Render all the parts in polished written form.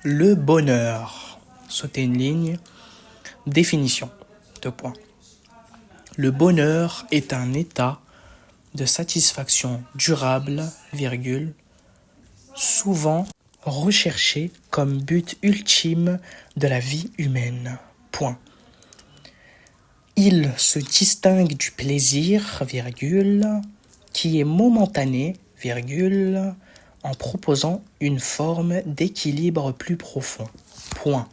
Le bonheur. Sauter une ligne. Définition. 2 points. Le bonheur est un état de satisfaction durable, virgule, souvent recherché comme but ultime de la vie humaine. Point. Il se distingue du plaisir, virgule, qui est momentané, virgule, en proposant une forme d'équilibre plus profond. Point.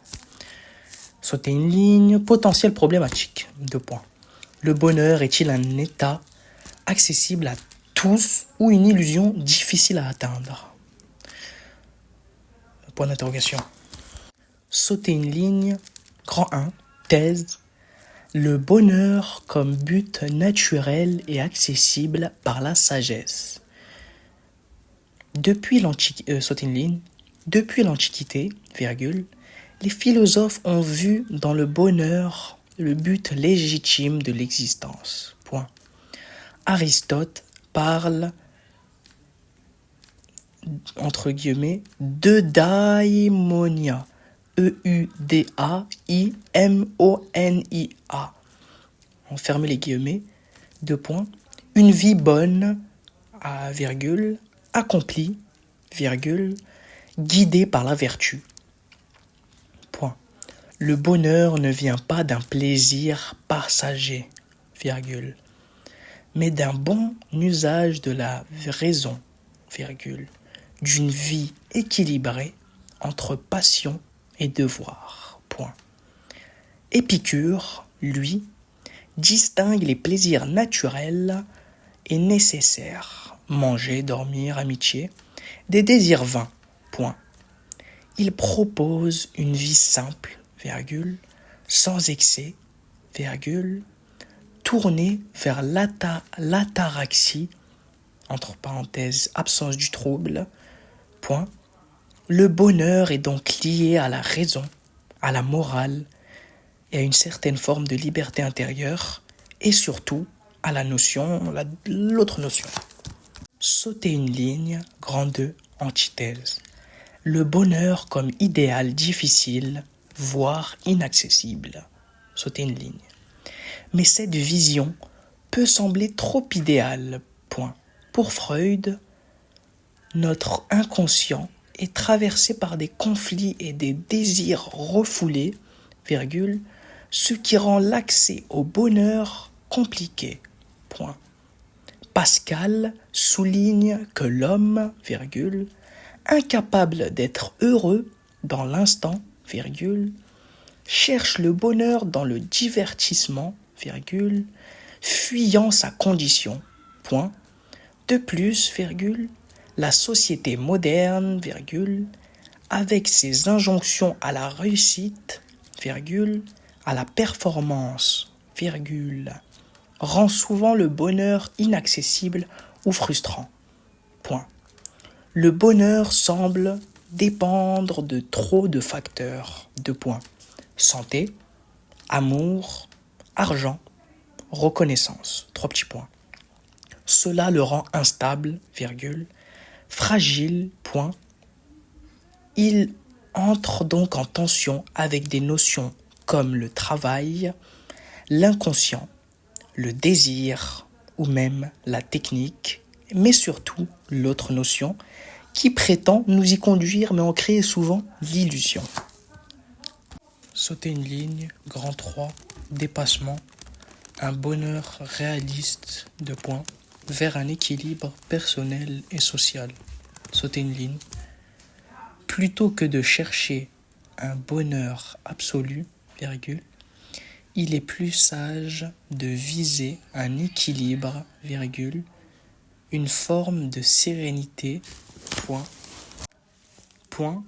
Sauter une ligne, potentiel problématique. 2 points. Le bonheur est-il un état accessible à tous ou une illusion difficile à atteindre? Point d'interrogation. Sauter une ligne, grand 1, thèse. Le bonheur comme but naturel et accessible par la sagesse. Sauter une ligne. Depuis l'Antiquité, virgule, les philosophes ont vu dans le bonheur le but légitime de l'existence. Point. Aristote parle, entre guillemets, d'eudaimonia. EUDAIMONIA. On ferme les guillemets. 2 points. Une vie bonne, virgule, accomplie, virgule, guidée par la vertu. Point. Le bonheur ne vient pas d'un plaisir passager, virgule, mais d'un bon usage de la raison, virgule, d'une vie équilibrée entre passion et devoir. Point. Épicure, lui, distingue les plaisirs naturels et nécessaires, manger, dormir, amitié, des désirs vains. Point. Il propose une vie simple, virgule, sans excès, virgule, tournée vers l'ataraxie, entre parenthèses, absence du trouble. Point. Le bonheur est donc lié à la raison, à la morale et à une certaine forme de liberté intérieure et surtout à l'autre notion. Sauter une ligne, grand 2, antithèse. Le bonheur comme idéal difficile, voire inaccessible. Sauter une ligne. Mais cette vision peut sembler trop idéale. Point. Pour Freud, notre inconscient est traversé par des conflits et des désirs refoulés, virgule, ce qui rend l'accès au bonheur compliqué. Point. Pascal souligne que l'homme, virgule, incapable d'être heureux dans l'instant, virgule, cherche le bonheur dans le divertissement, virgule, fuyant sa condition. Point. De plus, virgule, la société moderne, virgule, avec ses injonctions à la réussite, virgule, à la performance, virgule, rend souvent le bonheur inaccessible ou frustrant. Point. Le bonheur semble dépendre de trop de facteurs. 2 points. Santé, amour, argent, reconnaissance. 3 petits points. Cela le rend instable, virgule, fragile, point. Il entre donc en tension avec des notions comme le travail, l'inconscient, le désir ou même la technique, mais surtout l'autre notion qui prétend nous y conduire mais en crée souvent l'illusion. Sauter une ligne, grand 3, dépassement, un bonheur réaliste, 2 points, vers un équilibre personnel et social. Sauter une ligne. Plutôt que de chercher un bonheur absolu, virgule, il est plus sage de viser un équilibre, virgule, une forme de sérénité, point. Point.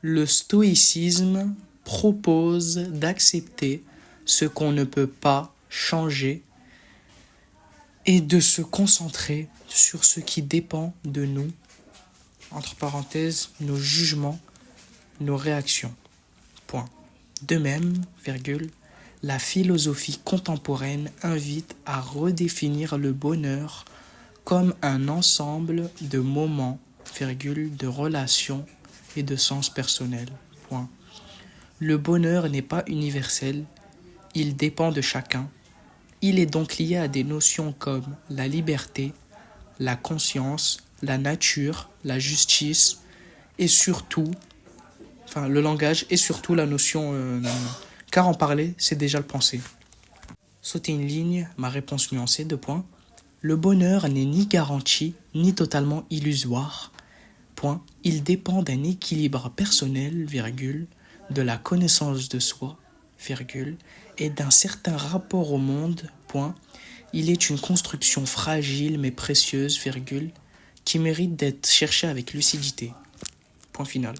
Le stoïcisme propose d'accepter ce qu'on ne peut pas changer et de se concentrer sur ce qui dépend de nous, entre parenthèses, nos jugements, nos réactions. Point. De même, virgule, la philosophie contemporaine invite à redéfinir le bonheur comme un ensemble de moments, virgule, de relations et de sens personnel. Point. Le bonheur n'est pas universel, il dépend de chacun. Il est donc lié à des notions comme la liberté, la conscience, la nature, la justice et surtout, le langage et surtout la notion, car en parler, c'est déjà le penser. Sauter une ligne, ma réponse nuancée, 2 points. Le bonheur n'est ni garanti ni totalement illusoire. Point. Il dépend d'un équilibre personnel, virgule, de la connaissance de soi, virgule, et d'un certain rapport au monde. Point. Il est une construction fragile mais précieuse, virgule, qui mérite d'être cherchée avec lucidité. Point final.